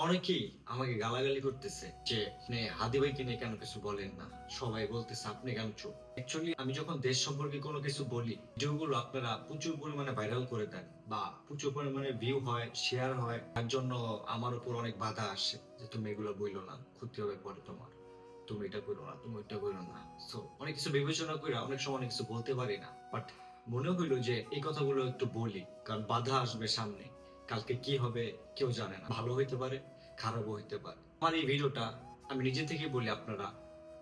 অনেকেই আমাকে গালাগালি করতেছে যে আপনি হাদি ভাইকে নিয়ে কেন কিছু বলেন না। সবাই বলতেছে আপনি কেন চুপ। অ্যাকচুয়ালি আমি যখন দেশ সম্পর্কে কোনো কিছু বলি, ভিডিওগুলো আপনারা প্রচুর পরিমাণে ভাইরাল করে দেন বা প্রচুর পরিমাণে ভিউ হয়, শেয়ার হয়, তার জন্য আমার উপর অনেক বাধা আসে যে তুমি এগুলো বইলো না, ক্ষতি হবে পরে তোমার, তুমি এটা করো না, তুমি ওইটা করো না। সো অনেক কিছু বিবেচনা করে অনেক সময় অনেক কিছু বলতে পারি না, বাট মনে হইলো যে এই কথাগুলো একটু বলি, কারণ বাধা আসবে সামনে। কালকে কি হবে কেউ জানে না, ভালো হইতে পারে, খারাপও হইতে পারে। আমার এই ভিডিওটা আমি নিজে থেকে বলি, আপনারা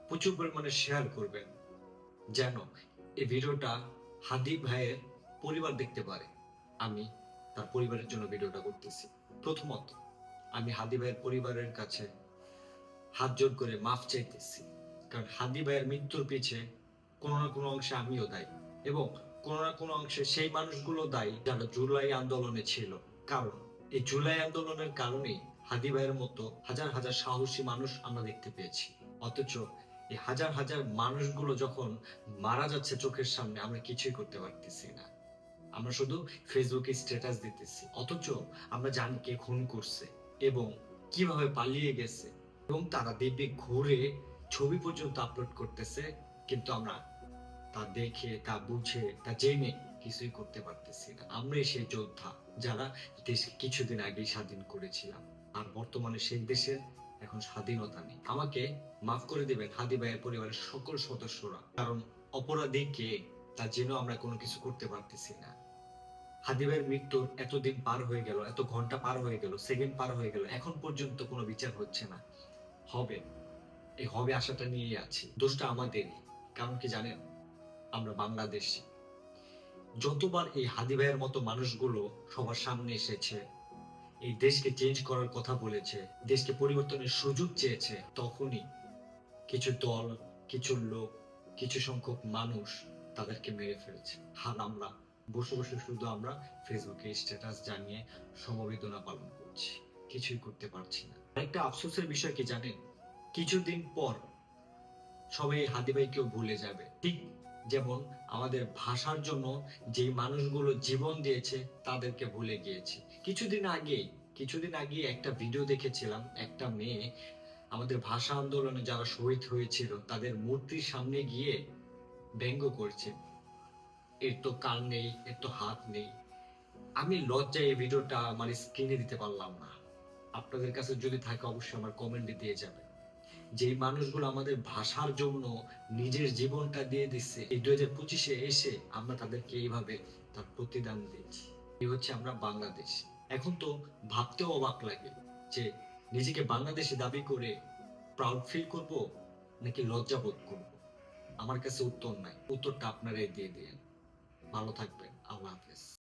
প্রচুর পরিমাণে শেয়ার করবেন, যেন এই ভিডিওটা হাদি ভাইয়ের পরিবার দেখতে পারে। আমি তার পরিবারের জন্য ভিডিওটা করতেছি। প্রথমত আমি হাদি ভাইয়ের পরিবারের কাছে হাত জোড় করে মাফ চাইতেছি, কারণ হাদি ভাইয়ের মৃত্যুর পিছে কোনো না কোনো অংশে আমিও দায়ী, এবং কোনো না কোনো অংশে সেই মানুষগুলো দায়ী যারা জুলাই আন্দোলনে ছিল। কারণ এই জুলাই আন্দোলনের কারণেই হাদি ভাইয়ের মতো হাজার হাজার সাহসী মানুষ আমরা দেখতে পেয়েছি। অথচ এই হাজার হাজার মানুষগুলো যখন মারা যাচ্ছে চোখের সামনে, আমরা কিছুই করতে পারতেছি না। আমরা শুধু ফেসবুকে স্ট্যাটাস দিতেছি, অথচ আমরা জানি কে খুন করছে এবং কিভাবে পালিয়ে গেছে, এবং তারা দিব্যি ঘুরে ছবি পর্যন্ত আপলোড করতেছে, কিন্তু আমরা তা দেখে, তা বুঝে, তা জেনে কিছুই করতে পারতেছি না। আমরাই সেই যোদ্ধা যারা দেশকে কিছুদিন আগেই স্বাধীন করেছিলাম, আর বর্তমানে সেই দেশের এখন স্বাধীনতা নেই। আমাকে মাফ করে দিবেন হাদি ভাইয়ের পরিবারের সকল সদস্যরা, কারণ অপরাধী কে তা জেনেও আমরা কোনো কিছু করতে পারতেছি না। হাদি ভাইয়ের মৃত্যুর এতদিন পার হয়ে গেল, এত ঘন্টা পার হয়ে গেল, সেকেন্ড পার হয়ে গেল, এখন পর্যন্ত কোনো বিচার হচ্ছে না। হবে, এই হবে আশাটা নিয়েই আছি। দোষটা আমাদেরই। কারণ কি জানেন, আমরা বাংলাদেশী। যতবার এই হাদি ভাইয়ের মতো মানুষগুলো সবার সামনে এসেছে, এই দেশকে চেঞ্জ করার কথা বলেছে, দেশকে পরিবর্তনের সুযোগ চেয়েছে, তখনই কিছু দল, কিছু লোক, কিছু সংখ্যক মানুষ তাদেরকে মেরে ফেলছে। আর আমরা বসে বসে শুধু আমরা ফেসবুকে স্ট্যাটাস জানিয়ে সমবেদনা পালন করছি, কিছুই করতে পারছি না। আরেকটা আফসোসের বিষয় কি জানেন, কিছুদিন পর সবাই হাদি ভাইকেও ভুলে যাবে। ঠিক যেমন আমাদের ভাষার জন্য যে মানুষগুলো জীবন দিয়েছে তাদেরকে ভুলে গিয়েছি। কিছুদিন আগে একটা ভিডিও দেখেছিলাম, একটা মেয়ে আমাদের ভাষা আন্দোলনে যারা শহীদ হয়েছিল তাদের মূর্তির সামনে গিয়ে ব্যঙ্গ করছে, এর তো কান নেই, এর তো হাত নেই। আমি লজ্জায় এই ভিডিওটা আমার স্ক্রিনে দিতে পারলাম না। আপনাদের কাছে যদি থাকে অবশ্যই আমার কমেন্টে দিয়ে যাবেন। যে মানুষগুলো আমাদের ভাষার জন্য নিজের জীবনটা দিয়ে দিচ্ছে, এই 2025-এ এসে আমরা তাদেরকে এইভাবে তার প্রতিদান দিচ্ছি। এই হচ্ছে আমরা বাংলাদেশ। এখন তো ভাবতেও অবাক লাগে যে নিজেকে বাংলাদেশি দাবি করে প্রাউড ফিল করব নাকি লজ্জা বোধ করব। আমার কাছে উত্তর নাই, উত্তরটা আপনারাই দিয়ে দিন। ভালো থাকবেন, আল্লাহ হাফেজ।